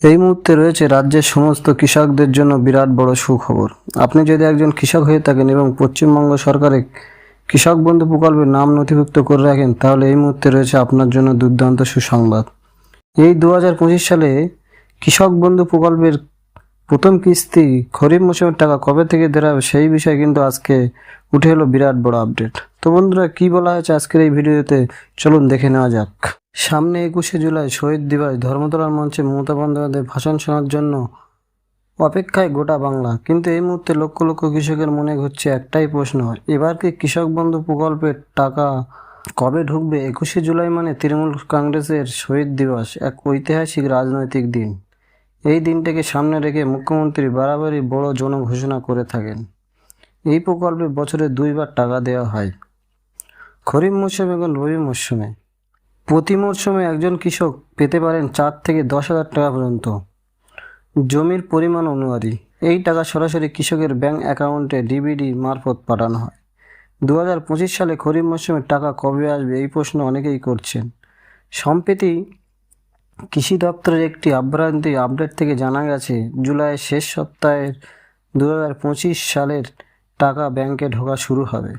এই মুহূর্তে রয়েছে রাজ্যের সমস্ত কৃষকদের জন্য বিরাট বড় সুখবর। আপনি যদি একজন কৃষক হয়ে থাকেন এবং পশ্চিমবঙ্গ সরকারের কৃষক বন্ধু প্রকল্পের নাম নথিভুক্ত করে রাখেন, তাহলে এই মুহূর্তে রয়েছে আপনার জন্য দুর্দান্ত সুসংবাদ। এই 2025 সালে কৃষক বন্ধু প্রকল্পের প্রথম কিস্তি খরিফ মৌসুমের টাকা কবে থেকে দেওয়া হবে সেই বিষয়ে কিন্তু আজকে উঠে এলো বিরাট বড় আপডেট। তো বন্ধুরা, কি বলা হয়েছে আজকের এই ভিডিওতে চলুন দেখে নেওয়া যাক। সামনে 21শে জুলাই শহীদ দিবস, ধর্মতলার মঞ্চে মমতা বন্দ্যোপাধ্যায়ের ভাষণ শোনার জন্য অপেক্ষায় গোটা বাংলা। কিন্তু এই মুহূর্তে লক্ষ লক্ষ কৃষকের মনে ঘুরছে একটাই প্রশ্ন, এবার কি কৃষক বন্ধু প্রকল্পের টাকা কবে ঢুকবে? 21শে জুলাই মানে তৃণমূল কংগ্রেসের শহীদ দিবস, এক ঐতিহাসিক রাজনৈতিক দিন। এই দিনটাকে সামনে রেখে মুখ্যমন্ত্রী বারবারই বড় জন ঘোষণা করে থাকেন। এই প্রকল্পে বছরে 2বার টাকা দেওয়া হয়, খরিফ মৌসুমে এবং রবি মৌসুমে। প্রতি মরশুমে একজন কৃষক পেতে পারেন 4 থেকে 10,000 টাকা পর্যন্ত, জমির পরিমাণ অনুযায়ী। এই টাকা সরাসরি কৃষকের ব্যাংক অ্যাকাউন্টে ডিবিটি মারফত পাঠানো হয়। 2025 সালে খরিফ মৌসুমের টাকা কবে আসবে এই প্রশ্ন অনেকেই করছেন। সম্প্রতি কৃষি দপ্তরের একটি আভ্যন্তরীণ আপডেট থেকে জানা গেছে, জুলাইয়ের শেষ সপ্তাহের 2025 সালের টাকা ব্যাংকে ঢোকা শুরু হবে।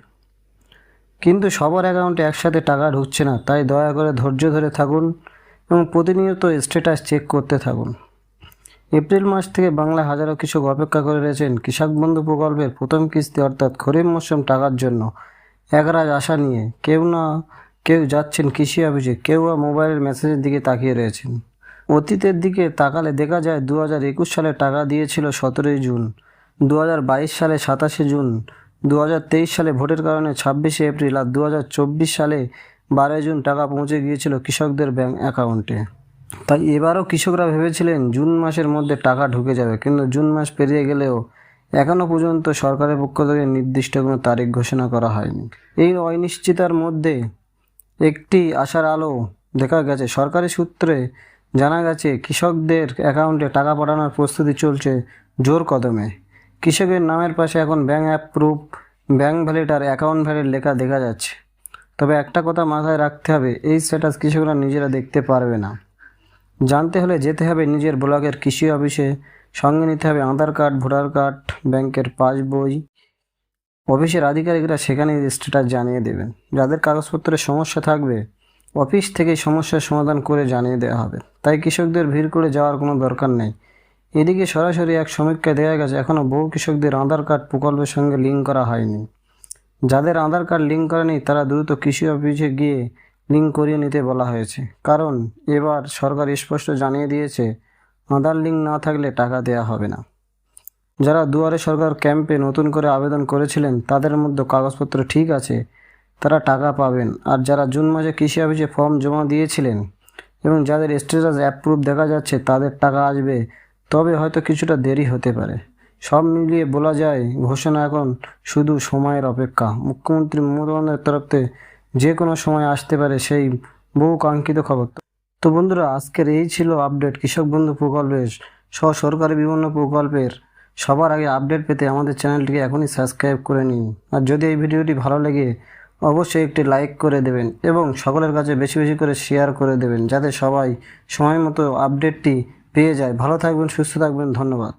কিন্তু সবার অ্যাকাউন্টে একসাথে টাকা ঢুকছে না, তাই দয়া করে ধৈর্য ধরে থাকুন এবং প্রতিনিয়ত স্ট্যাটাস চেক করতে থাকুন। এপ্রিল মাস থেকে বাংলায় হাজারো কৃষক অপেক্ষা করে রয়েছেন কৃষক বন্ধু প্রকল্পের প্রথম কিস্তি অর্থাৎ খরিফ মৌসুম টাকার জন্য একরাশ আশা নিয়ে। কেউ যাচ্ছেন কৃষি অফিসে, কেউ বা মোবাইলের মেসেজের দিকে তাকিয়ে রয়েছেন। অতীতের দিকে তাকালে দেখা যায় 2021 সালে টাকা দিয়েছিল 17 জুন, 2022 সালে 27 জুন, 2023 সালে ভোটের কারণে 26শে এপ্রিল আর 2024 সালে 12 জুন টাকা পৌঁছে গিয়েছিল কৃষকদের ব্যাংক অ্যাকাউন্টে। তাই এবারও কৃষকরা ভেবেছিলেন জুন মাসের মধ্যে টাকা ঢুকে যাবে, কিন্তু জুন মাস পেরিয়ে গেলেও এখনও পর্যন্ত সরকারের পক্ষ থেকে নির্দিষ্ট কোনো তারিখ ঘোষণা করা হয়নি। এই অনিশ্চিতার মধ্যে একটি আশার আলো দেখা গেছে। সরকারি সূত্রে জানা গেছে, কৃষকদের অ্যাকাউন্টে টাকা পাঠানোর প্রস্তুতি চলছে জোর কদমে। কৃষকের নামের পাশে এখন ব্যাংক অ্যাপ্রুভ, ব্যাংক ভ্যালিড আর অ্যাকাউন্ট ভ্যালিড লেখা দেখা যাচ্ছে। তবে একটা কথা মাথায় রাখতে হবে, এই স্ট্যাটাস কৃষকরা নিজেরা দেখতে পারবে না। জানতে হলে যেতে হবে নিজের ব্লকের কৃষি অফিসে, সঙ্গে নিতে হবে আধার কার্ড, ভোটার কার্ড, ব্যাংকের পাসবই। অফিসের আধিকারিকরা সেখানে স্ট্যাটাস জানিয়ে দেবেন। যাদের কাগজপত্রের সমস্যা থাকবে, অফিস থেকেই সমস্যার সমাধান করে জানিয়ে দেওয়া হবে। তাই কৃষকদের ভিড় করে যাওয়ার কোনো দরকার নেই। এদিকে সরাসরি এক সমীক্ষায় দেখা গেছে, এখনও বহু কৃষকদের আধার কার্ড প্রকল্পের সঙ্গে লিঙ্ক করা হয়নি। যাদের আধার কার্ড লিঙ্ক করা নেই তারা দ্রুত কৃষি অফিসে গিয়ে লিঙ্ক করিয়ে নিতে বলা হয়েছে। কারণ এবার সরকার স্পষ্ট জানিয়ে দিয়েছে, আধার লিঙ্ক না থাকলে টাকা দেওয়া হবে না। যারা দুয়ারে সরকার ক্যাম্পে নতুন করে আবেদন করেছিলেন তাদের মধ্যে কাগজপত্র ঠিক আছে, তারা টাকা পাবেন। আর যারা জুন মাসে কৃষি অফিসে ফর্ম জমা দিয়েছিলেন এবং যাদের স্ট্যাটাস অ্যাপ্রুভ দেখা যাচ্ছে, তাদের টাকা আসবে, তবে হয়তো কিছুটা দেরি হতে পারে। সব মিলিয়ে বলা যায়, ঘোষণা এখন শুধু সময়ের অপেক্ষা। মুখ্যমন্ত্রী মমতা বন্দ্যোপাধ্যায়ের তরফ থেকে যে কোনো সময় আসতে পারে সেই বহু কাঙ্ক্ষিত খবর। তো বন্ধুরা, আজকের এই ছিল আপডেট কৃষক বন্ধু প্রকল্পের সরকারি বিভিন্ন প্রকল্পের সবার আগে আপডেট পেতে আমাদের চ্যানেলটিকে এখনই সাবস্ক্রাইব করে নিন। আর যদি এই ভিডিওটি ভালো লাগে অবশ্যই একটি লাইক করে দেবেন এবং সকলের কাছে বেশি বেশি করে শেয়ার করে দেবেন, যাতে সবাই সময় মতো আপডেটটি পেয়ে যায়। ভালো থাকবেন, সুস্থ থাকবেন, ধন্যবাদ।